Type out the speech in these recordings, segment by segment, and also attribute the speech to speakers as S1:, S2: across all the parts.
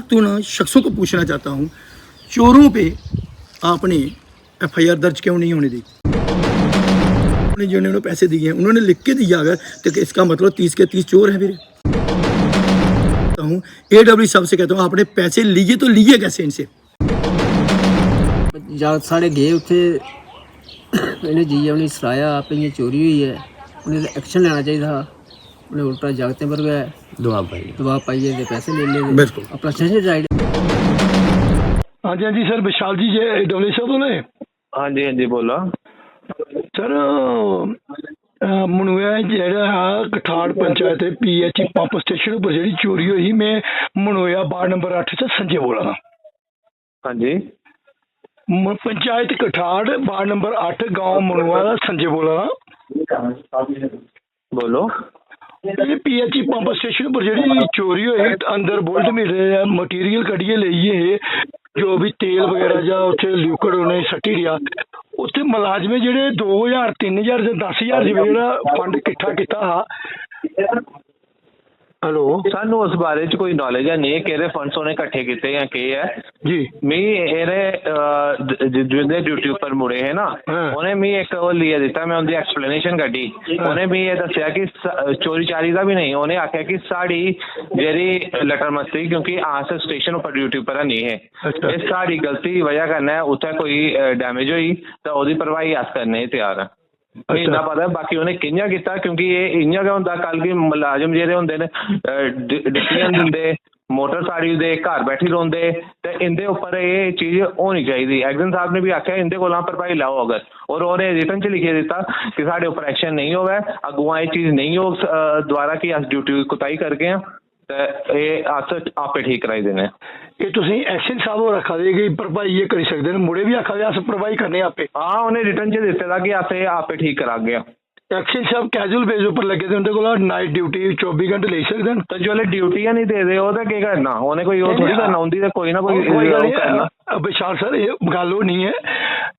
S1: तो ना शख्सों को पूछना चाहता हूँ, चोरों पे आपने FIR दर्ज क्यों नहीं होने दी? जिन्होंने पैसे दिए हैं उन्होंने लिख के दिया अगर, तो इसका मतलब 30 के 30 चोर हैं फिर। हूँ AW साहब से कहता हूँ, आपने पैसे लिए तो लिए कैसे इनसे?
S2: जद साढ़े गए उत्थे इन्हें जी उन्हें सराया आप ये चोरी हुई है, उन्हें एक्शन लेना चाहिए था। उन्हें उल्टा जागते पर गए दबाव पाइए थे पैसे ले ले
S1: बिल्कुल।
S2: अपना सेशन राइड।
S1: हाँ जी सर, विशाल जी जे AW साहब बोले?
S3: हाँ जी बोलो
S1: सर मनुआ जेह्ड़ा कठाड़ पंचायत PH पंप स्टेशन पर जेह्ड़ी चोरी हुई, मैं मनुआ वार्ड नंबर 8 से संजय बोला ना।
S3: हाँ जी
S1: पंचायत कठाड़ वार्ड नंबर 8 गांव मनुआ का संजय बोला ना।
S3: बोलो
S1: PH पंप स्टेशन पर जेह्ड़ी चोरी हुई, अंदर बोल्ट मेरे मटीरियल कड्ढियै लेइयै जो भी तेल वगैरह जा उत्थे लिक्विड उन्हें सट्टी दिया, उत्थे मुलाजमे जेह्ड़े 2000 3000 ते 10000 जेह्ड़ा फंड किट्ठा कीता हा। हेलो
S3: सानू उस बारे च कोई नॉलेज है नहीं कि फंड्स उन्हें इकट्ठे किते या के है
S1: जी।
S3: मी जिंदे ड्यूटी ऊपर मुड़े है ना, उन्हें मी एक वो लिया दिता, मैं उनकी एक्सप्लेनेशन कड्ढी। उन्हें मी ये दस्या कि चोरी चारी का भी नहीं, उन्हें आख्या कि साड़ी जेरी लटर मस्ती क्योंकि अस स्टेशन ऊपर ड्यूटी ऊपर नहीं है, इस साड़ी गलती वजह करना उत्थे कोई डैमेज हुई तो ओदी भरवाई अस करने तैयार है। इन्ना पता बाकी उन्हें कि'यां कीता, क्योंकि ये इ'यां गै होंदा कल गी मुलाजम जेह्ड़े होंदे ने डिसीजन दिंदे मोटर साड़ी दे घर बैठी रौंह्दे ते इंदे उप्पर ये चीज़ होनी चाहिदी। एक्शन साहब ने भी आख्या इंदे कोला भरपाई लाओ अगर, और उन्हें रिटन च लिखियै दित्ता कि साढ़े उप्पर एक्शन नहीं होवे, अग्गुआं एह् चीज़ नहीं हो दोबारा कि अस ड्यूटी कुताही करगे आं ते एह् अस आपे ठीक कराई देने।
S1: कि तुसीं एक्शन साहब होर आखा दे कि भरपाई एह् करी सकदे न, मुड़े भी आखा दे अस भरपाई करने आपे।
S3: हाँ उन्हें रिटन च दित्ते दा कि अस एह् आपे ठीक करागे।
S1: एक्शन साहब कैजुअल बेस उप्पर लगे दे, उंदे कोला नाइट ड्यूटी 24 घंटे लेई सकदे न।
S3: तो जोल्लै ड्यूटी नहीं दे दे ओह्दा केह् करना, उन्हें कोई ओह् थोड़ी करना उंदी, ते कोई ना कोई करना।
S1: विशाल सर ये गल ओह् नहीं है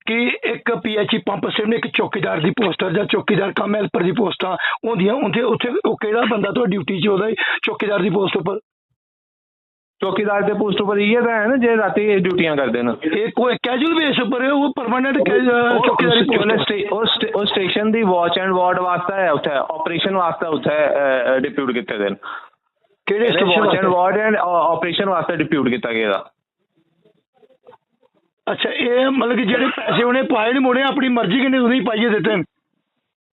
S1: कि एक PH पंप स्टेशन एक चौकीदार दी पोस्ट जां चौकीदार कम हेल्पर दी पोस्टां होंदियां, उत्थे उत्थे ओह् केह्ड़ा बंदा तो ड्यूटी च ओह्दा चौकीदार दी पोस्ट उप्पर?
S3: चौकीदार के पोस्ट पर इ'यै ते है ना जे राती ड्यूटियां करदे न।
S1: एह् कोई कैजुअल बेस उप्पर है, वो परमानेंट
S3: चौकीदारी स्टेशन दी वॉच एंड वार्ड वास्ते है, उत्थे ऑपरेशन वास्ते उत्थे डिप्यूट कीते दे न।
S1: केह्ड़े station
S3: watch and ward and operation वास्ते डिप्यूट कीता गेदा।
S1: अच्छा ये मतलब कि जेह्ड़े पैसे उ'नें पाए न मुड़े अपनी मर्जी कन्नै उ'नेंगी पाइयै दित्ते न?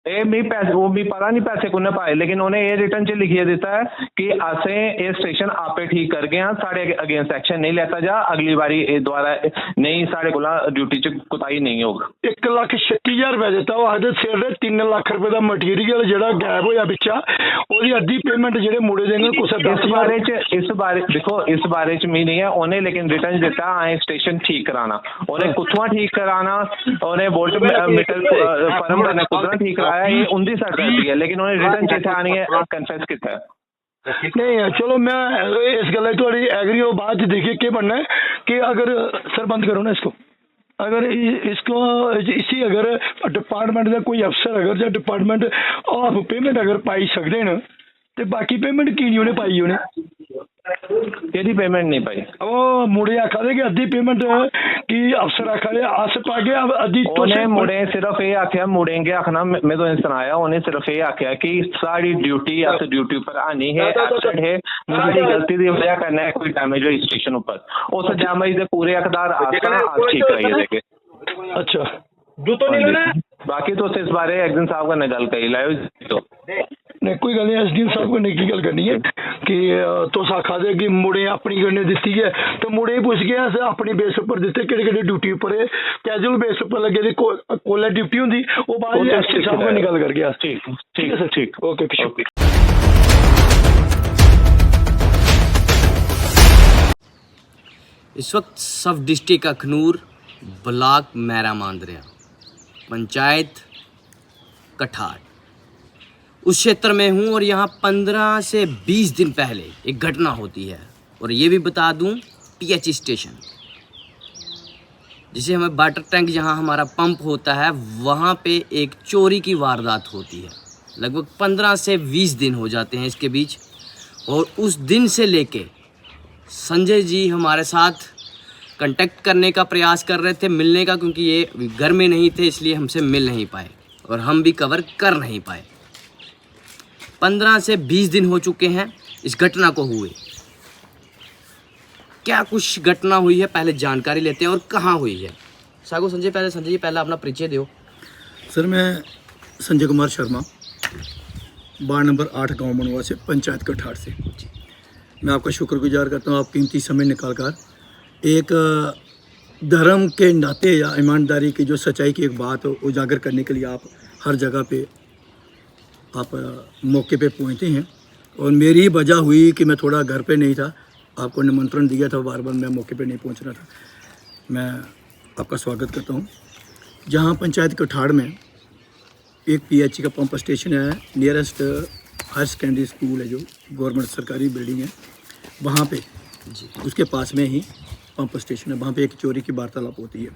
S3: ए मी पैसे वो मी पता नहीं पैसे कुन्ने पाए, लेकिन उन्हें ये रिटर्न च लिखिए दिता है कि असें ये स्टेशन आपे ठीक करगे हाँ, साढ़े अगेंस्ट एक्शन नहीं लेता जा, अगली बारी दोबारा नहीं साढ़े कोला ड्यूटी च कुताही नहीं होग।
S1: 1,36,000 रुपया दित्ता, ओह् आखदे सिर 3 लाख रुपए दा मटीरियल जेह्ड़ा गैब होया बिच्चा, ओह्दी अद्धी पेमेंट जेह्ड़े मुड़े देंगे कुसै
S3: इस बारे देखो इस बारे च मी नहीं है, उन्हें लेकिन रिटर्न दिता असें स्टेशन ठीक कराना, उन्हें कुत्थुआं ठीक कराना, उन्हें वोल्ट मीटर फर्म करना कुद्धरा ठीक कराना, ये उनकी सरदर्दी है, लेकिन उन्हें रिटर्न च आनी है कन्फेस किया है।
S1: नहीं चलो मैं इस गल थोड़ी एग्री हो, बाद देखिए क्या बनना है कि अगर सर बंद करो ना इसको, अगर इसको इसी अगर डिपार्टमेंट का कोई अफसर अगर या डिपार्टमेंट ऑफ पेमेंट अगर पाई सकते हैं तो बाकी पेमेंट की नहीं उन्हें पाई, उन्हें
S3: केह्दी पेमेंट नहीं पाई?
S1: वो मुड़े आखा दे कि अद्धी पेमेंट की अफसर आखा दे अस पागे अद्धी।
S3: उन्हें मुड़े सिर्फ ये आख्या, मुड़े के आखना मैं तो सनाया, उन्हें सिर्फ ये आख्या कि सारी ड्यूटी अस ड्यूटी ऊपर आनी है, एक्सीडेंट है, सारी गलती की वजह करना है, कोई डैमेज हुई स्टेशन ऊपर, उस डैमेज के पूरे हकदार आप ठीक कराइए देंगे।
S1: अच्छा जो तो नहीं है
S3: बाकी तो इस बारे एक्शन साहब का गल कही लाओ तो
S1: नहीं कोई गल नहीं, SDM साहब को नहीं की गल करनी है कि तुस आखा दे कि मुड़े अपनी कन्नै दित्ती है, तो मुड़े पुछ गया अस अपनी बेस उपर दित्ते केह्ड़े केह्ड़े ड्यूटी उपर है, कैजुअल बेस उपर लगे दे कोला ड्यूटी होंदी, वो बाद SDM साहब कन्नै गल करगे अस। ठीक ठीक है ठीक ओके शुक्रिया।
S2: इस वक्त सब डिस्ट्रिक्ट अखनूर ब्लॉक मैरा मांदरिया पंचायत कठाड़ उस क्षेत्र में हूँ, और यहाँ 15 से 20 दिन पहले एक घटना होती है। और ये भी बता दूँ PH स्टेशन जिसे हमें वाटर टैंक जहाँ हमारा पंप होता है वहाँ पे एक चोरी की वारदात होती है। लगभग 15 से 20 दिन हो जाते हैं इसके बीच, और उस दिन से लेके संजय जी हमारे साथ कांटेक्ट करने का प्रयास कर रहे थे, मिलने का, क्योंकि ये घर में नहीं थे इसलिए हमसे मिल नहीं पाए और हम भी कवर कर नहीं पाए। 15 से 20 दिन हो चुके हैं इस घटना को हुए। क्या कुछ घटना हुई है पहले जानकारी लेते हैं और कहाँ हुई है। सागो संजय जी पहले अपना परिचय दो।
S1: सर मैं संजय कुमार शर्मा, वार्ड नंबर 8 गांव मनवा से, पंचायत कठार से। मैं आपका शुक्रगुजार करता हूं, आप कीमती समय निकालकर एक धर्म के नाते या ईमानदारी की जो सच्चाई की एक बात उजागर करने के लिए आप हर जगह पे आप मौके पे पहुंचते हैं। और मेरी वजह हुई कि मैं थोड़ा घर पे नहीं था, आपको निमंत्रण दिया था, बार बार मैं मौके पे नहीं पहुंच रहा था। मैं आपका स्वागत करता हूं। जहां पंचायत कठाड़ में एक पीएचई का पंप स्टेशन है, नियरेस्ट हायर सेकेंडरी स्कूल है जो गवर्नमेंट सरकारी बिल्डिंग है, वहाँ पे उसके पास में ही पंप स्टेशन है। वहाँ पे एक चोरी की वार्तालाप होती है।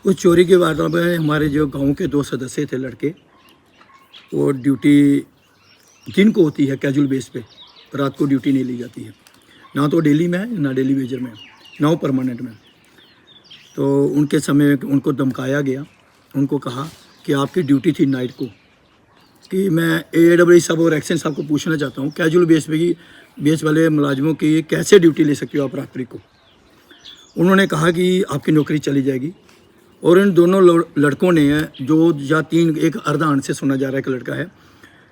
S1: उस चोरी की वार्तालाप में हमारे जो गांव के 2 सदस्य थे लड़के, वो ड्यूटी दिन को होती है कैजुअल बेस पे, रात को ड्यूटी नहीं ली जाती है, ना तो डेली में है ना डेली वेजर में, ना परमानेंट में। तो उनके समय उनको धमकाया गया, उनको कहा कि आपकी ड्यूटी थी नाइट को, कि मैं AWI साहब और एक्शन साहब को पूछना चाहता हूँ कैजुअल बेस पे की बेस वाले मुलाजमों की कैसे ड्यूटी ले सकते हो आप रात्रि को। उन्होंने कहा कि आपकी नौकरी चली जाएगी। और इन दोनों लड़कों ने जो या 3 एक अर्धान से सुना जा रहा है कि लड़का है,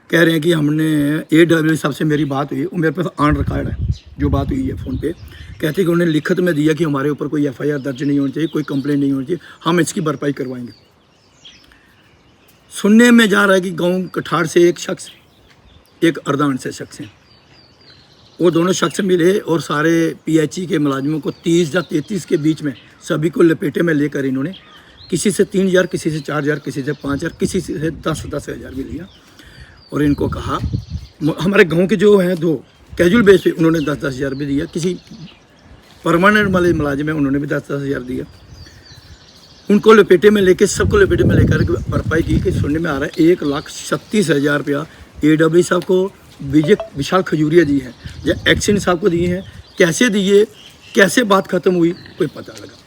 S1: कह रहे हैं कि हमने AWI साहब से मेरी बात हुई, वो मेरे पास ऑन रिकॉर्ड है जो बात हुई है फ़ोन पे। कहते कि उन्होंने लिखित में दिया कि हमारे ऊपर कोई FIR दर्ज नहीं होनी चाहिए, कोई कंप्लेंट नहीं होनी चाहिए, हम इसकी भरपाई करवाएंगे। सुनने में जा रहा है कि गांव कठाड़ से एक शख्स, एक अर्दान से शख्स हैं, वो दोनों शख्स मिले और सारे PHE के मुलाजिमों को 30 या 33 के बीच में सभी को लपेटे में लेकर इन्होंने किसी से 3,000, किसी से 4,000, किसी से 5,000, किसी से 10,000 भी लिया। और इनको कहा, हमारे गांव के जो हैं 2 कैजुअल बेस पे उन्होंने 10,000 भी दिया, किसी परमानेंट वाले मुलाजिम है उन्होंने भी 10,000 दिया। उनको लपेटे में लेके, सबको लपेटे में लेकर भरपाई की कि सुनने में आ रहा है 1,36,000 रुपया AWI साहब को विशाल खजूरिया दी है या एक्शन साहब को दिए हैं। कैसे दिए, कैसे बात ख़त्म हुई, कोई पता लगा।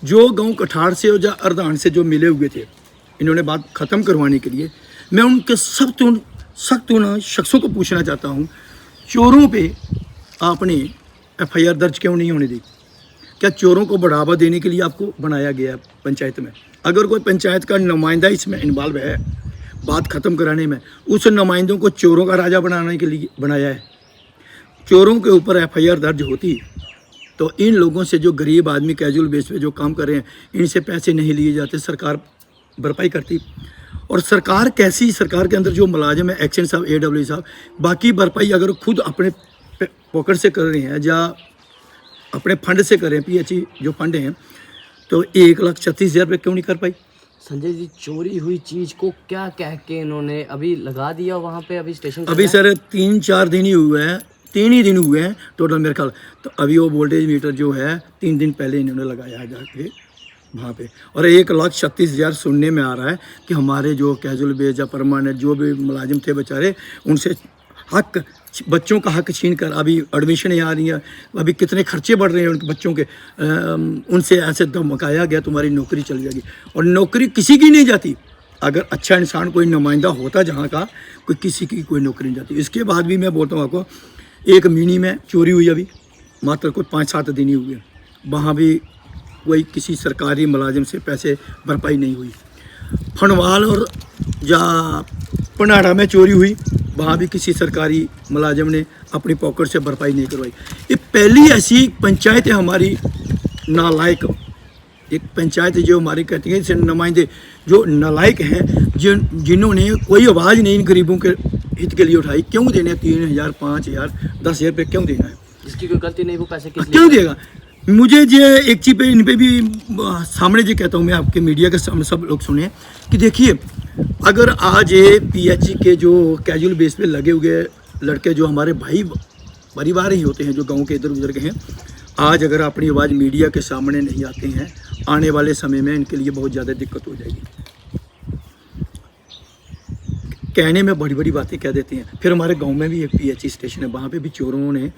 S1: जो गांव कठाड़ से और या अर्धान से जो मिले हुए थे, इन्होंने बात ख़त्म करवाने के लिए, मैं उनके सख्त उन शख्सों को पूछना चाहता हूँ, चोरों पे आपने FIR दर्ज क्यों नहीं होने दी? क्या चोरों को बढ़ावा देने के लिए आपको बनाया गया पंचायत में? अगर कोई पंचायत का नुमाइंदा इसमें इन्वॉल्व है बात ख़त्म कराने में, उस नुमाइंदों को चोरों का राजा बनाने के लिए बनाया है। चोरों के ऊपर FIR दर्ज होती तो इन लोगों से, जो गरीब आदमी कैजुअल बेस पे जो काम कर रहे हैं, इनसे पैसे नहीं लिए जाते, सरकार भरपाई करती। और सरकार कैसी, सरकार के अंदर जो मुलाजिम है एक्शन साहब, AWI साहब, बाकी भरपाई अगर खुद अपने पॉकेट से कर रहे हैं या अपने फंड से करें, PHE जो फंड हैं, तो 1,36,000 रुपये क्यों नहीं कर पाई?
S2: संजय जी, चोरी हुई चीज को क्या कह के इन्होंने अभी लगा दिया वहाँ पे? अभी स्टेशन
S1: अभी सर 3-4 दिन ही हुए हैं, 3 ही दिन हुए हैं टोटल मेरे ख्याल। तो अभी वो वोल्टेज मीटर जो है 3 दिन पहले इन्होंने लगाया है जाके वहाँ पे। और 1,36,000 सुनने में आ रहा है कि हमारे जो कैजुअल बेस या परमानेंट जो भी मुलाजिम थे बेचारे, उनसे हक, बच्चों का हक छीन कर, अभी एडमिशन यहाँ आ रही है, अभी कितने खर्चे बढ़ रहे हैं उनके बच्चों के, उनसे ऐसे धमकाया गया तुम्हारी नौकरी चली जाएगी। और नौकरी किसी की नहीं जाती। अगर अच्छा इंसान कोई नुमाइंदा होता जहाँ का, कोई किसी की कोई नौकरी नहीं जाती। इसके बाद भी मैं बोलता हूँ आपको, एक मिनी में चोरी हुई अभी मात्र कोई 5-7 दिन ही हुए, वहाँ भी कोई किसी सरकारी मुलाजिम से पैसे भरपाई नहीं हुई। फनवाल और या पनाड़ा में चोरी हुई, वहाँ भी किसी सरकारी मुलाजिम ने अपनी पॉकेट से भरपाई नहीं करवाई। ये पहली ऐसी पंचायत है हमारी नालायक, एक पंचायत जो हमारी कहती है इसे नुमाइंदे जो नालायक हैं, जिन्होंने कोई आवाज़ नहीं इन गरीबों के हित के लिए उठाई। क्यों देने 3,000, 5,000, 10,000 रुपये क्यों देना है?
S2: जिसकी कोई गलती नहीं वो पैसे
S1: क्यों देगा? मुझे ये एक चीज़ पे इन पे भी सामने जो कहता हूँ मैं, आपके मीडिया के सामने सब लोग सुने कि देखिए, अगर आज ये PHE के जो कैजुअल बेस पे लगे हुए लड़के जो हमारे भाई परिवार ही होते हैं, जो गांव के इधर उधर के हैं, आज अगर अपनी आवाज़ मीडिया के सामने नहीं आते हैं, आने वाले समय में इनके लिए बहुत ज़्यादा दिक्कत हो जाएगी। कहने में बड़ी बड़ी बातें कह देते हैं। फिर हमारे गांव में भी एक पीएचई स्टेशन है, वहाँ पे भी चोरों ने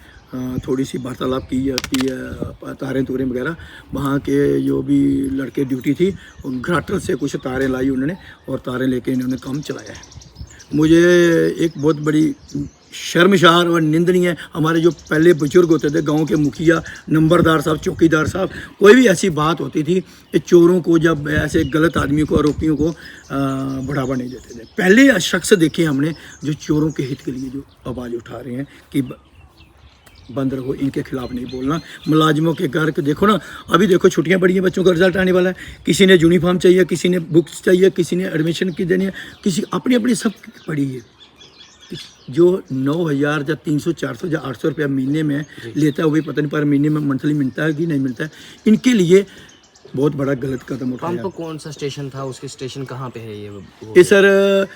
S1: थोड़ी सी वार्तालाप की तारें तूरें वगैरह, वहाँ के जो भी लड़के ड्यूटी थी उन घराटल से कुछ तारें लाई उन्होंने और तारें लेके इन्होंने काम चलाया है। मुझे एक बहुत बड़ी शर्मसार और निंदनीय, हमारे जो पहले बुजुर्ग होते थे गांव के मुखिया, नंबरदार साहब, चौकीदार साहब, कोई भी ऐसी बात होती थी कि चोरों को, जब ऐसे गलत आदमियों को, आरोपियों को बढ़ावा नहीं देते थे। पहले शख्स देखे हमने जो चोरों के हित के लिए जो आवाज़ उठा रहे हैं कि बंद रहो, इनके खिलाफ नहीं बोलना। मुलाजिमों के घर के देखो ना, अभी देखो छुट्टियां पड़ी हैं, बच्चों का रिजल्ट आने वाला है, किसी ने यूनिफॉर्म चाहिए, किसी ने बुक्स चाहिए, किसी ने एडमिशन की देनी है, किसी अपनी अपनी सब पड़ी है। जो 9,000 या 300 400 या 800 रुपया महीने में लेता है, वो भी पता नहीं पर महीने में मंथली मिलता है कि नहीं मिलता है। इनके लिए बहुत बड़ा गलत कदम उठाया।
S2: पंप कौन सा स्टेशन था, उसके स्टेशन कहाँ पे है
S1: ये सर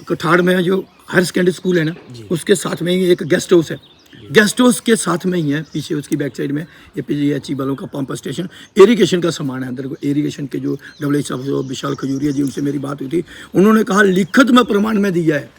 S1: कठाड़ में जो हायर सेकेंडरी स्कूल है ना, उसके साथ में ही एक गेस्ट हाउस है। गेस्ट हाउस के साथ में ही है, पीछे उसकी बैक साइड में ये पीएचई वालों का पंप स्टेशन। इरिगेशन का सामान है अंदर को। इरिगेशन के जो डब्ल्यू साहब विशाल खजूरिया जी, उनसे मेरी बात हुई थी, उन्होंने कहा लिखित में प्रमाण में दिया है।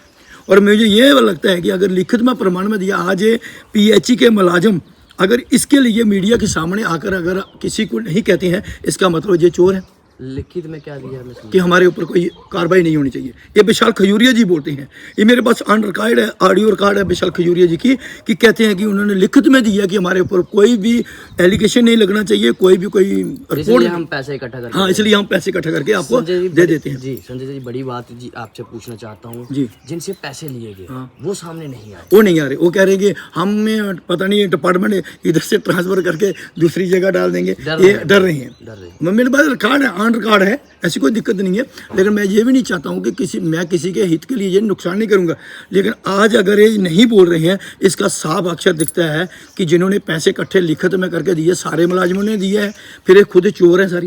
S1: और मुझे ये लगता है कि अगर लिखित में प्रमाण में दिया, आज ये पीएचई के मुलाजिम अगर इसके लिए मीडिया के सामने आकर अगर किसी को नहीं कहते हैं, इसका मतलब ये चोर है।
S2: लिखित में क्या दिया
S1: कि हमारे ऊपर कोई कार्रवाई नहीं होनी चाहिए। ये विशाल खजूरिया जी बोलते हैं, ये मेरे पास ऑन रिकॉर्ड है, ऑडियो रिकॉर्ड है विशाल खजूरिया जी की, कि कहते हैं कि उन्होंने लिखित में दिया कि हमारे ऊपर कोई भी एलिगेशन नहीं लगना चाहिए, कोई रिपोर्ट।
S2: हम पैसे इकट्ठा करके,
S1: हाँ, इसलिए हम पैसे इकट्ठा करके आपको दे देते हैं।
S2: जी संजय जी, बड़ी बात जी आपसे पूछना चाहता हूँ
S1: जी,
S2: जिनसे पैसे लिए गए वो सामने नहीं आए।
S1: वो नहीं आ रहे, वो कह रहे हैं कि हमें पता नहीं डिपार्टमेंट इधर से ट्रांसफर करके दूसरी जगह डाल देंगे, ये डर रहे हैं। मेरे पास रिकॉर्ड है, ऑन रिकॉर्ड है, ऐसी कोई दिक्कत नहीं है। लेकिन मैं ये भी नहीं चाहता हूँ कि मैं किसी के हित के लिए ये नुकसान नहीं करूँगा। लेकिन आज अगर ये नहीं बोल रहे हैं, इसका साफ अक्षर दिखता है कि जिन्होंने पैसे इकट्ठे लिखित में करके दिए, सारे मुलाजिमों ने दिए है। फिर ये खुद चोर है, सारी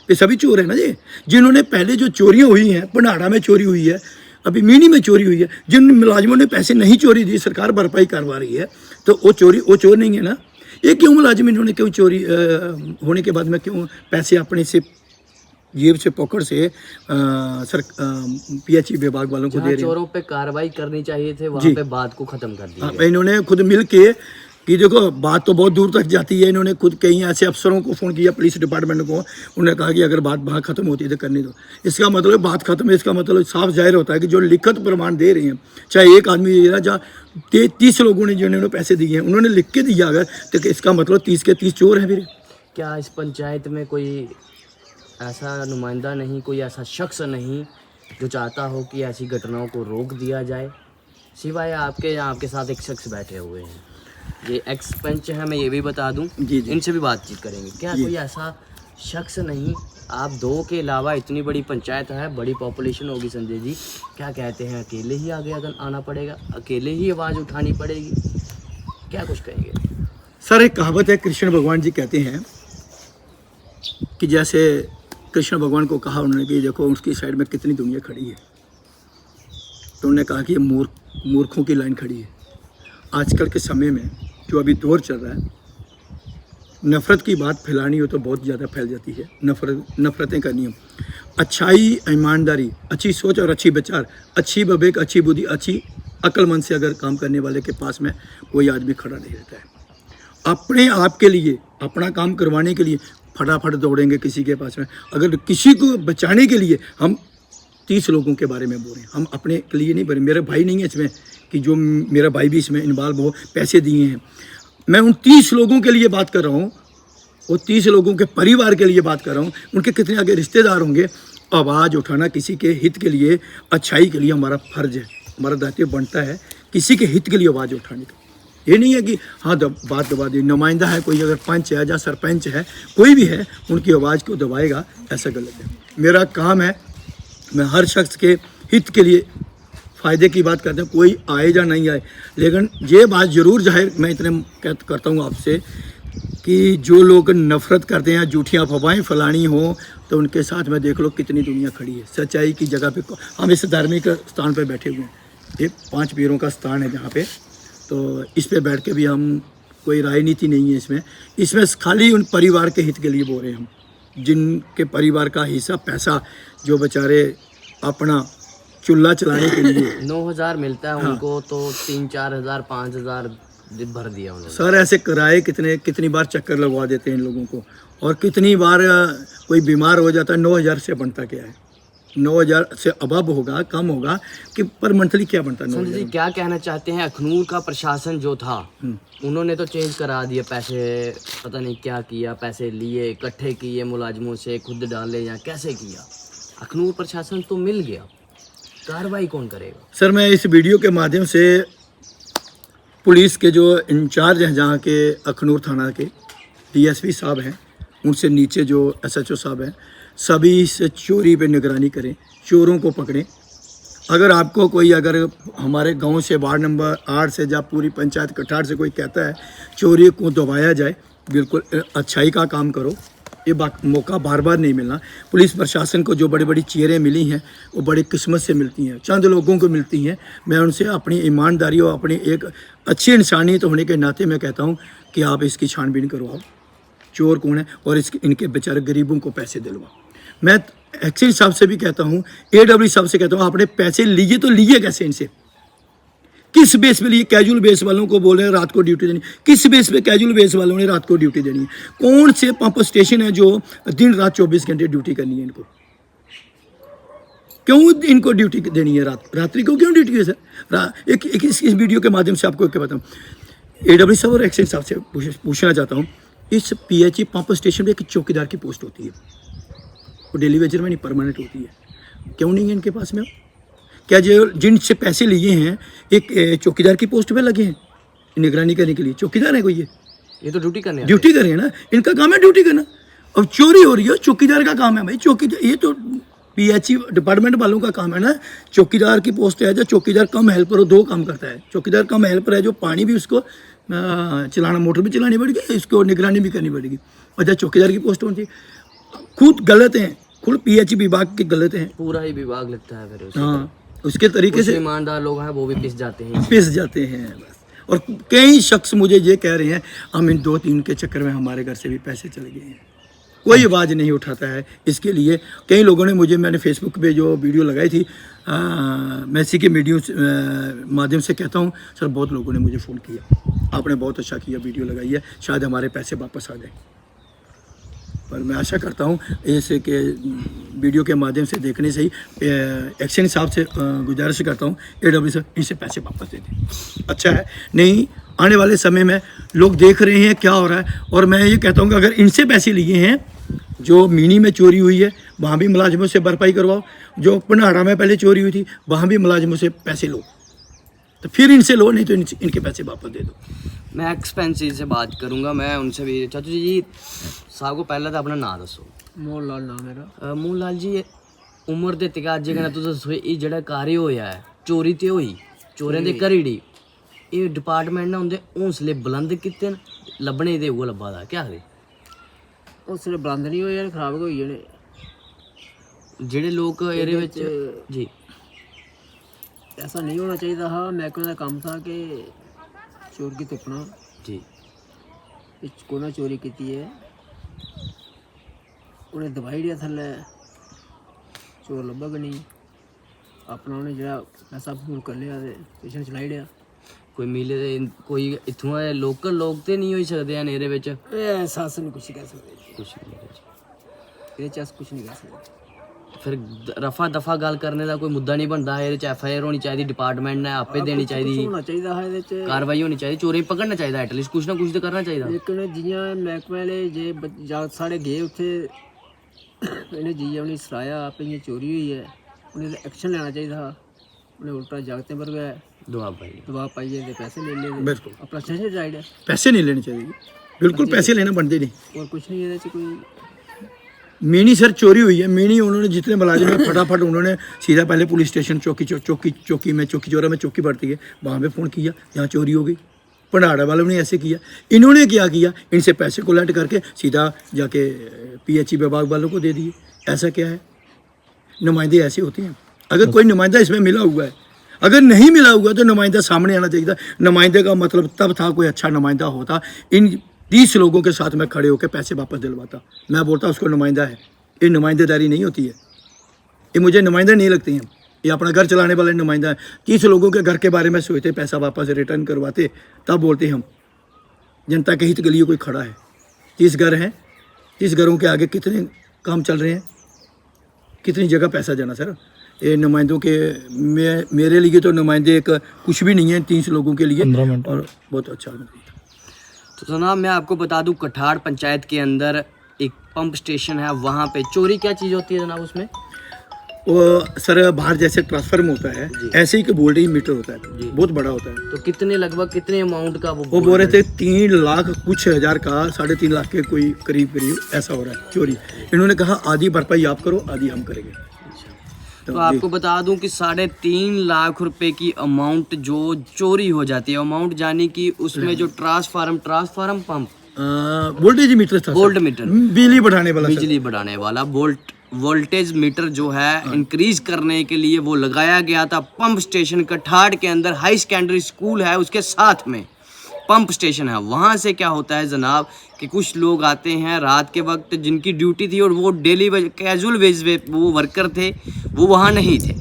S1: ये सभी चोर है ना जी। जिन्होंने पहले जो चोरियाँ हुई हैं, पनाड़ा में चोरी हुई है, अभी मीनी में चोरी हुई है, जिन मुलाजिमों ने पैसे नहीं चोरी दी, सरकार भरपाई करवा रही है, तो वो चोर नहीं है ना। ये क्यों मुलाजिम इन्होंने क्यों चोरी होने के बाद में क्यों पैसे अपने से जेब से पकड़ से पीएचई विभाग वालों को दे रहे हैं।
S2: चोरों पे कार्रवाई करनी चाहिए थे, वहाँ पे बात को खत्म कर दिया।
S1: इन्होंने खुद मिल के कि देखो बात तो बहुत दूर तक जाती है। इन्होंने खुद कई ऐसे अफसरों को फ़ोन किया, पुलिस डिपार्टमेंट को, उन्होंने कहा कि अगर बात वहाँ खत्म होती है तो करने दो। इसका मतलब बात खत्म है, इसका मतलब साफ जाहिर होता है कि जो लिखित प्रमाण दे रहे हैं, चाहे एक आदमी दे रहा, जहाँ 30 लोगों ने जिन्होंने पैसे दिए हैं उन्होंने लिख के दिया, अगर तो इसका मतलब 30 के 30 चोर हैं। फिर
S2: क्या इस पंचायत में कोई ऐसा नुमाइंदा नहीं, कोई ऐसा शख्स नहीं जो चाहता हो कि ऐसी घटनाओं को रोक दिया जाए? सिवाय आपके साथ एक शख्स बैठे हुए हैं, ये एक्स पंच है, मैं ये भी बता दूं, इनसे भी बातचीत करेंगे। क्या कोई ऐसा शख्स नहीं, आप दो के अलावा इतनी बड़ी पंचायत है, बड़ी पॉपुलेशन होगी संजय जी, क्या कहते हैं अकेले ही आगे आना पड़ेगा, अकेले ही आवाज़ उठानी पड़ेगी, क्या कुछ कहेंगे?
S1: सर एक कहावत है, कृष्ण भगवान जी कहते हैं कि जैसे कृष्ण भगवान को कहा उन्होंने कि देखो उसकी साइड में कितनी दुनिया खड़ी है, तो उन्होंने कहा कि ये मूर्खों की लाइन खड़ी है। आजकल के समय में जो अभी दौर चल रहा है, नफ़रत की बात फैलानी हो तो बहुत ज़्यादा फैल जाती है। नफ़रतें करनी हो, अच्छाई, ईमानदारी, अच्छी सोच और अच्छी विचार, अच्छी विवेक, अच्छी बुद्धि, अच्छी अक्लमंद से अगर काम करने वाले के पास में कोई आदमी खड़ा नहीं रहता है। अपने आप के लिए, अपना काम करवाने के लिए फटाफट दौड़ेंगे किसी के पास में। अगर किसी को बचाने के लिए हम 30 लोगों के बारे में बोल रहे हैं, हम अपने के लिए नहीं बोल रहे। मेरा भाई नहीं है इसमें कि जो मेरा भाई भी इसमें इन्वॉल्व हो, पैसे दिए हैं। मैं उन 30 लोगों के लिए बात कर रहा हूँ, वो 30 लोगों के परिवार के लिए बात कर रहा हूँ। उनके कितने आगे रिश्तेदार होंगे। आवाज़ उठाना किसी के हित के लिए, अच्छाई के लिए हमारा फ़र्ज़ है, हमारा दायित्व बनता है किसी के हित के लिए आवाज़ उठाने का। ये नहीं है कि हाँ बात दबा दी। नुमाइंदा है कोई, अगर पंच है या सरपंच है, कोई भी है, उनकी आवाज़ को दबाएगा, ऐसा गलत है। मेरा काम है, मैं हर शख्स के हित के लिए फ़ायदे की बात करते हैं, कोई आए या नहीं आए। लेकिन ये बात ज़रूर जाहिर मैं इतने करता हूँ आपसे कि जो लोग नफ़रत करते हैं, झूठियाँ अफवाहें फैलानी हो, तो उनके साथ में देख लो कितनी दुनिया खड़ी है। सच्चाई की जगह पे हम इस धार्मिक स्थान पे बैठे हुए हैं, ये 5 पीरों का स्थान है जहाँ पे, तो इस पे बैठ के भी हम कोई राजनीति नहीं है इसमें खाली उन परिवार के हित के लिए बोल रहे हैं हम, जिनके परिवार का हिस्सा पैसा जो बेचारे अपना चूल्हा चलाने के लिए।
S2: 9,000 मिलता है
S1: हाँ।
S2: उनको, तो 3-4 हज़ार 5,000 भर दिया उन्होंने।
S1: सर ऐसे किराए कितनी बार चक्कर लगवा देते हैं इन लोगों को, और कितनी बार कोई बीमार हो जाता है। 9,000 से बनता क्या है? 9,000 से अबब होगा, कम होगा कि पर मंथली क्या बनता है?
S2: संजय जी
S1: 9,000।
S2: क्या कहना चाहते हैं? अखनूर का प्रशासन जो था उन्होंने तो चेंज करा दिया, पैसे पता नहीं क्या किया, पैसे लिए इकट्ठे किए मुलाजिमों से, खुद डाले या कैसे किया। अखनूर प्रशासन तो मिल गया, कार्रवाई कौन करेगा?
S1: सर मैं इस वीडियो के माध्यम से पुलिस के जो इंचार्ज हैं जहाँ के अखनूर थाना के डीएसपी साहब हैं, उनसे नीचे जो एसएचओ साहब हैं, सभी इस चोरी पे निगरानी करें, चोरों को पकड़ें। अगर आपको कोई अगर हमारे गांव से वार्ड नंबर 8 से या पूरी पंचायत कठार से कोई कहता है चोरी को दबाया जाए, बिल्कुल अच्छाई का काम करो। ये मौका बार बार नहीं मिलना। पुलिस प्रशासन को जो बड़ी बड़ी चेयरें मिली हैं वो बड़ी किस्मत से मिलती हैं, चंद लोगों को मिलती हैं। मैं उनसे अपनी ईमानदारी और अपनी एक अच्छी इंसानियत होने के नाते मैं कहता हूँ कि आप इसकी छानबीन करवाओ, चोर कौन है, और इनके बेचारे गरीबों को पैसे दिलवाओ। मैं एक्सीडेंट साहब से भी कहता हूँ, AW साहब से कहता हूँ, आपने पैसे लिए तो लिए कैसे इनसे? किस बेस पे लिए? कैजुअल बेस वालों को बोल रहे हैं रात को ड्यूटी देनी, किस बेस पे कैजुअल बेस वालों ने रात को ड्यूटी देनी है? कौन से पंप स्टेशन है जो दिन रात 24 घंटे ड्यूटी करनी है? इनको क्यों इनको ड्यूटी देनी है? रात्रि को क्यों ड्यूटी है सर? एक इस वीडियो के माध्यम से आपको क्या बताऊँ, AW साहब और एक्सीडेंट साहब से पूछना चाहता हूँ, इस PHE पंप स्टेशन पर एक चौकीदार की पोस्ट होती है, वो डेली वेजर में नहीं, परमानेंट होती है। क्यों नहीं है इनके पास में? क्या जो जिनसे पैसे लिए हैं एक चौकीदार की पोस्ट पे लगे हैं निगरानी करने के लिए? चौकीदार है कोई?
S2: ये तो ड्यूटी करने
S1: ड्यूटी कर रहे हैं ना, इनका काम है ड्यूटी करना। अब चोरी हो रही है, चौकीदार का काम है भाई। चौकीदार ये तो PHE डिपार्टमेंट वालों का काम है ना। चौकीदार की पोस्ट है, जो चौकीदार कम हेल्पर हो, दो काम करता है। चौकीदार कम हेल्पर है, जो पानी भी उसको चलाना, मोटर भी चलानी पड़ेगी, इसको निगरानी भी करनी पड़ेगी। और जब चौकीदार की पोस्ट होती है, खुद गलत हैं, खुद PHE विभाग के गलत हैं,
S2: पूरा ही विभाग लगता है फिर
S1: हाँ, उसके तरीके से
S2: ईमानदार लोग हैं वो भी पिस जाते हैं।
S1: बस। और कई शख्स मुझे ये कह रहे हैं हम इन 2-3 के चक्कर में हमारे घर से भी पैसे चले गए हैं, कोई आवाज़ नहीं उठाता है इसके लिए। कई लोगों ने मैंने फेसबुक पे जो वीडियो लगाई थी, मैं इसी के माध्यम से कहता हूँ सर, बहुत लोगों ने मुझे फ़ोन किया, आपने बहुत अच्छा किया, वीडियो लगाई है, शायद हमारे पैसे वापस आ जाए। पर मैं आशा करता हूँ ऐसे के वीडियो के माध्यम से देखने से ही एक्शन साहब से गुजारिश करता हूँ, AW से इनसे पैसे वापस दे दें। अच्छा है, नहीं आने वाले समय में लोग देख रहे हैं क्या हो रहा है। और मैं ये कहता हूँ कि अगर इनसे पैसे लिए हैं, जो मिनी में चोरी हुई है वहाँ भी मुलाजिमों से भरपाई करवाओ, जो पनाड़ा में पहले चोरी हुई थी वहाँ भी मुलाजिमों से पैसे लो, तो फिर इनसे लो, नहीं तो इनके पैसे वापस दे दो।
S2: मैं एक्सपेंसिव से बात करूंगा, मैं उनसे भी। चाचू जी साहब को पहले तो अपना नाम दसो।
S4: मोहन लाल नाम मेरा।
S2: मोहन लाल जी, उम्र दे तक अज कहना तुस दसो, ये जेड़ा कार्य होया है, चोरी ते होई, चोरें दे घरीड़ी, ये डिपार्टमेंट ने उनके हौसले बुलंद कीते न, लब्भने दे उऐ लब्भा दा, क्या आखदे?
S4: हौसले बुलंद नहीं होए, खराब होई जाने।
S2: जेड़े लोग एरे विच जी,
S4: ऐसा नहीं होना चाहिए था। महकमे का काम था कि चोर की तुपना
S2: जी,
S4: कोना चोरी की है, उन्हें दबाई दिया थले, चोर लब्भा भी नहीं, अपना उन्हें जरा पैसा फूल कर लिया, पिछले चलाई दिया।
S2: कोई मिले दे, कोई इत्थों दे लोकल लोग ते नहीं होई सकदे हैं एरे विच?
S4: एहसास नहीं कुछ कह सकते,
S2: कुछ नहीं।
S4: ये चीज़ कुछ नहीं कह सकते।
S2: फिर रफा दफा गल करने का कोई मुद्दा नहीं बनता, ये FIR होनी चाहिए, डिपार्टमेंट ने आपे देनी चाहिए,
S4: होना चाहिए है इहदे च,
S2: कार्रवाई होनी चाहिए, चोरें पकड़ना चाहिए, एटलीस्ट कुछ ना कुछ तो करना चाहिए।
S4: लेकिन जियां महकमे वाले जे जागत साढ़े गए उत्थे, इन्हें जिया उन्हें सराया आप इयां चोरी हुई है, उन्हें एक्शन लेना चाहिए था। उन्हें उल्टा जागतें पर गए दबाव पाइए ते पैसे ले ले,
S1: बिल्कुल
S4: अपना सेशन राइड है,
S1: पैसे नहीं लेने चाहिए, बिल्कुल पैसे लेना बनते नहीं।
S4: और कुछ नहीं है कोई।
S1: मिनी सर चोरी हुई है, मिनी उन्होंने जितने मुलाजिम हैं फटाफट उन्होंने सीधा पहले पुलिस स्टेशन चौकी चौरा में चौकी पड़ती है वहाँ पे फ़ोन किया, यहाँ चोरी हो गई। भंडारा वालों ने ऐसे किया, इन्होंने क्या किया, इनसे पैसे कलेक्ट करके सीधा जाके PHE विभाग वालों को दे दिए। ऐसा क्या है? नुमाइंदे ऐसे होते हैं। अगर कोई नुमाइंदा इसमें मिला हुआ है, अगर नहीं मिला हुआ तो नुमाइंदा सामने आना चाहिए था। नुमाइंदे का मतलब तब था कोई अच्छा नुमाइंदा होता, इन 30 लोगों के साथ मैं खड़े होकर पैसे वापस दिलवाता, मैं बोलता उसको नुमाइंदा है। ये नुमाइंदेदारी नहीं होती है, ये मुझे नुमाइंदा नहीं लगती हैं। ये अपना घर चलाने वाले नुमाइंदा है। 30 लोगों के घर के बारे में सोचते, पैसा वापस रिटर्न करवाते, तब बोलते हम जनता के हित के लिए कोई खड़ा है। 30 घर हैं, 30 घरों के आगे कितने काम चल रहे हैं, कितनी जगह पैसा जाना सर। ये नुमाइंदों के मेरे लिए तो नुमाइंदे एक कुछ भी नहीं है 30 लोगों के लिए, और बहुत अच्छा।
S2: तो जनाब मैं आपको बता दूं, कठाड़ पंचायत के अंदर एक पंप स्टेशन है, वहाँ पे चोरी क्या चीज़ होती है जनाब उसमें?
S1: वो सर बाहर जैसे ट्रांसफार्मर होता है, ऐसे ही कि वोल्टेज मीटर होता है, बहुत बड़ा होता है।
S2: तो कितने लगभग कितने अमाउंट का वो
S1: बोल रहे थे 3 लाख कुछ हज़ार का, 3.5 लाख के कोई करीब ऐसा हो रहा है चोरी। इन्होंने कहा आधी भरपाई आप करो, आधी हम करेंगे।
S2: तो आपको बता दूं कि 3.5 लाख रुपए की अमाउंट जो चोरी हो जाती है, अमाउंट जाने की उसमें जो ट्रांसफार्म पंप
S1: वोल्टेज मीटर था,
S2: वोल्ट मीटर,
S1: बिजली बढ़ाने वाला,
S2: बिजली बढ़ाने वाला वोल्टेज मीटर जो है इंक्रीज करने के लिए वो लगाया गया था पंप स्टेशन कठाड़ के अंदर। हाई सेकेंडरी स्कूल है उसके साथ में पंप स्टेशन है। वहाँ से क्या होता है जनाब कि कुछ लोग आते हैं रात के वक्त, जिनकी ड्यूटी थी और वो डेली कैजुअल वेज वो वर्कर थे, वो वहाँ नहीं थे।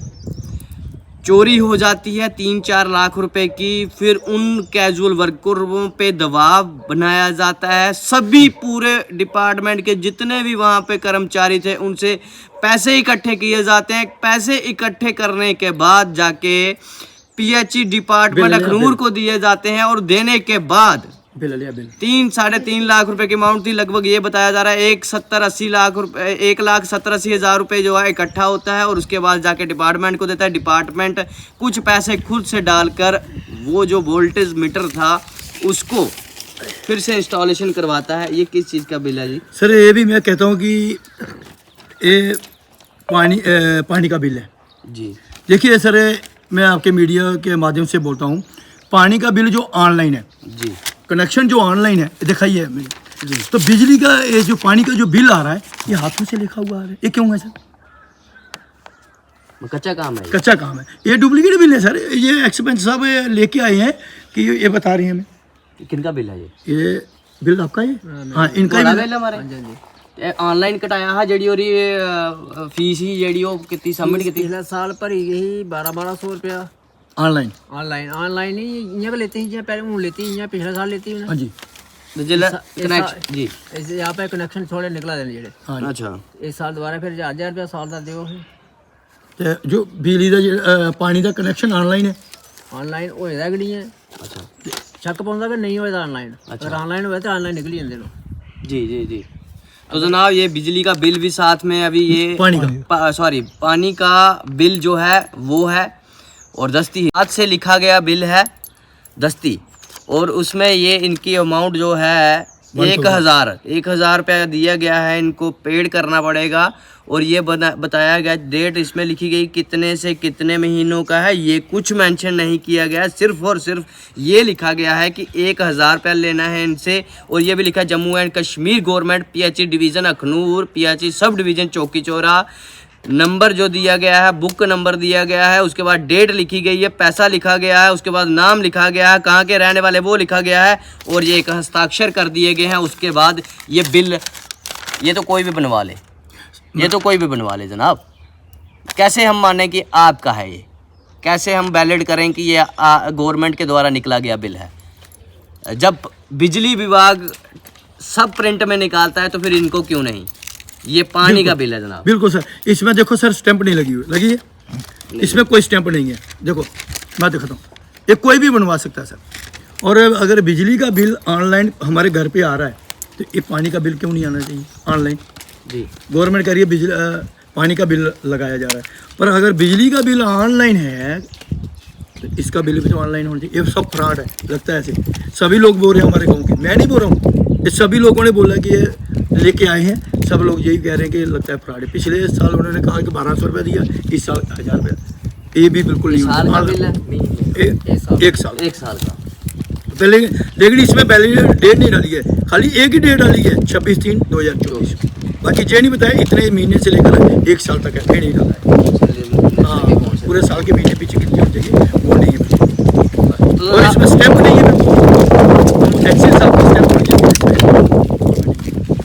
S2: चोरी हो जाती है 3-4 लाख रुपए की, फिर उन कैजुअल वर्करों पे दबाव बनाया जाता है। सभी पूरे डिपार्टमेंट के जितने भी वहाँ पे कर्मचारी थे उनसे पैसे इकट्ठे किए जाते हैं। पैसे इकट्ठे करने के बाद जाके PHE डिपार्टमेंट अखनूर को दिए जाते हैं, और देने के बाद 3-3.5 लाख रुपए की अमाउंट थी लगभग। ये बताया जा रहा है 1,70-80 लाख रुपए, 1,70,80 हज़ार रुपए जो है इकट्ठा होता है, और उसके बाद जाके डिपार्टमेंट को देता है। डिपार्टमेंट कुछ पैसे खुद से डालकर वो जो वोल्टेज मीटर था उसको फिर से इंस्टॉलेशन करवाता है। ये किस चीज़ का बिल है जी?
S1: सर ये भी मैं कहता हूँ कि ये पानी का बिल है
S2: जी।
S1: देखिए सर, मैं आपके मीडिया के माध्यम से बोलता हूँ, पानी का बिल जो ऑनलाइन है
S2: जी,
S1: कनेक्शन जो ऑनलाइन है दिखाइए जी, तो बिजली का ये जो पानी का जो बिल आ रहा है ये हाथों से लिखा हुआ आ रहा है। ये क्यों है सर?
S2: कच्चा काम है,
S1: कच्चा काम है, ये डुप्लीकेट बिल है सर। ये एक्सपेंस साहब लेके आए हैं कि ये बता रही हैं हमें।
S2: किनका बिल है
S1: ये बिल आपका है? हाँ इनका ही बिल है
S2: हमारे। ऑनलाइन कटाया है जड़ी और ये फीस ही जड़ी वो कितनी सबमिट कितनी?
S4: पिछले साल पर यही 1200 रुपया ऑनलाइन ही यहाँ लेते हैं, पहले वो लेती हैं यहाँ, पिछले साल लेती है।
S1: हाँ जी,
S2: कनेक्शन जी,
S4: ऐसे यहाँ पे कनेक्शन थोड़े निकला देने जेडे।
S1: हाँ
S2: अच्छा,
S4: इस साल दोबारा फिर 1000 रुपया साल का देओ।
S1: ते जो बिजली का पानी का कनेक्शन ऑनलाइन है,
S4: ऑनलाइन होएगा कि नहीं है?
S2: अच्छा,
S4: शक पाउंदा कि नहीं होएगा ऑनलाइन? अगर ऑनलाइन होए तो ऑनलाइन निकली जाते लोग।
S2: जी जी जी। तो जनाब ये बिजली का बिल भी साथ में अभी ये पानी का बिल जो है वो है, और दस्ती हाथ से लिखा गया बिल है दस्ती, और उसमें ये इनकी अमाउंट जो है 1,000 रुपया दिया गया है, इनको पेड करना पड़ेगा। और ये बताया गया डेट इसमें लिखी गई कितने से कितने महीनों का है, ये कुछ मेंशन नहीं किया गया। सिर्फ और सिर्फ ये लिखा गया है कि 1,000 रुपया लेना है इनसे। और ये भी लिखा है Jammu and Kashmir government PHE division Akhnoor, PHE sub division चौकी चौरा। नंबर जो दिया गया है, बुक नंबर दिया गया है, उसके बाद डेट लिखी गई है, पैसा लिखा गया है, उसके बाद नाम लिखा गया है, कहाँ के रहने वाले वो लिखा गया है, और ये एक हस्ताक्षर कर दिए गए हैं। उसके बाद ये बिल, ये तो कोई भी बनवा ले, ये तो कोई भी बनवा ले जनाब। कैसे हम माने कि आपका है ये? कैसे हम वैलिड करें कि ये गवर्नमेंट के द्वारा निकला गया बिल है? जब बिजली विभाग सब प्रिंट में निकालता है तो फिर इनको क्यों नहीं? ये पानी का बिल है जनाब।
S1: बिल्कुल सर, इसमें देखो सर स्टैंप नहीं लगी हुई, लगी है? इसमें कोई स्टैंप नहीं है। देखो मैं दिखाता हूँ, ये कोई भी बनवा सकता है सर। और अगर बिजली का बिल ऑनलाइन हमारे घर पे आ रहा है तो ये पानी का बिल क्यों नहीं आना चाहिए ऑनलाइन?
S2: जी,
S1: गवर्नमेंट कह रही है बिजली पानी का बिल लगाया जा रहा है, पर अगर बिजली का बिल ऑनलाइन है तो इसका बिल भी तो ऑनलाइन होना चाहिए। ये सब फ्रॉड है, लगता है ऐसे। सभी लोग बोल रहे हैं हमारे गाँव के, मैं नहीं बोल रहा हूँ, ये सभी लोगों ने बोला कि ये लेके आए हैं, सब लोग यही कह रहे हैं कि लगता है फ्रॉड है। पिछले साल उन्होंने कहा कि 1200 रुपया दिया, इस साल 1000 रुपया। ये भी बिल्कुल नहीं
S2: साल का बिल है,
S1: एक साल
S2: का
S1: पहले। लेकिन इसमें पहले डेट नहीं डाली है, खाली एक ही डेट डाली है 26/3/2024। बाकी ये नहीं बताया इतने महीने से लेकर 1 साल तक है, नहीं डाला है। हाँ, पूरे साल के महीने पीछे कितनी हो जाएगी वो नहीं है। और इसमें स्टैंप नहीं है, एक्सेस आपका स्टैंप नहीं है।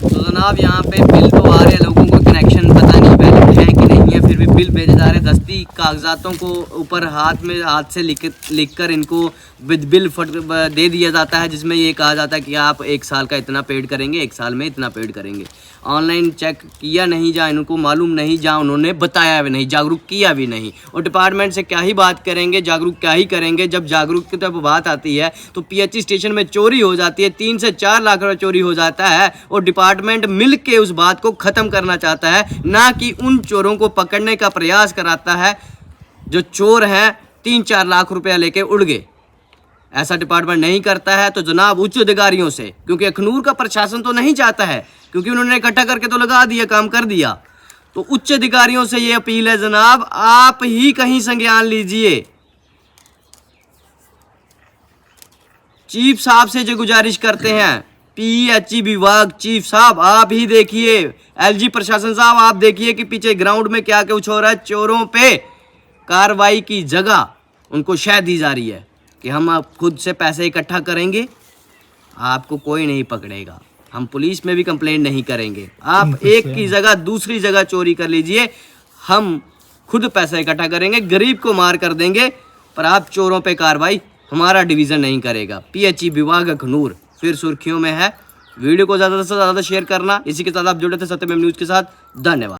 S2: तो जनाब यहाँ पे बिल तो आ रहे हैं, लोगों को कनेक्शन पता नहीं वैलिड है कि नहीं है, फिर भी बिल भेजे जा रहे हैं। दस्ती कागजातों को ऊपर हाथ से लिख कर इनको विद बिल दे दिया जाता है, जिसमें ये कहा जाता है कि आप 1 साल का इतना पेड करेंगे, 1 साल में इतना पेड करेंगे। ऑनलाइन चेक किया नहीं, जहाँ इनको मालूम नहीं, जहाँ उन्होंने बताया भी नहीं, जागरूक किया भी नहीं। और डिपार्टमेंट से क्या ही बात करेंगे, जागरूक क्या ही करेंगे। जब जागरूक की तब बात आती है तो PHE स्टेशन में चोरी हो जाती है, 3 से 4 लाख रुपये चोरी हो जाता है, और डिपार्टमेंट मिल के उस बात को ख़त्म करना चाहता है, ना कि उन चोरों को पकड़ने का प्रयास कराता है जो चोर हैं 3-4 लाख रुपया लेके उड़ गए। ऐसा डिपार्टमेंट नहीं करता है। तो जनाब उच्च अधिकारियों से, क्योंकि अखनूर का प्रशासन तो नहीं चाहता है, क्योंकि उन्होंने इकट्ठा करके तो लगा दिया, काम कर दिया, तो उच्च अधिकारियों से ये अपील है जनाब, आप ही कहीं संज्ञान लीजिए। चीफ साहब से जो गुजारिश करते हैं, PHE विभाग चीफ साहब आप ही देखिए, LG प्रशासन साहब आप देखिए कि पीछे ग्राउंड में क्या कुछ हो रहा है। चोरों पे कार्रवाई की जगह उनको शह दी जा रही है कि हम आप खुद से पैसे इकट्ठा करेंगे, आपको कोई नहीं पकड़ेगा, हम पुलिस में भी कंप्लेंट नहीं करेंगे, आप एक की जगह दूसरी जगह चोरी कर लीजिए, हम खुद पैसा इकट्ठा करेंगे, गरीब को मार कर देंगे, पर आप चोरों पे कार्रवाई हमारा डिवीज़न नहीं करेगा। PHE विभाग अखनूर फिर सुर्खियों में है। वीडियो को ज़्यादा से ज़्यादा शेयर करना। इसी के साथ आप जुड़े थे सत्यमेव न्यूज़ के साथ। धन्यवाद।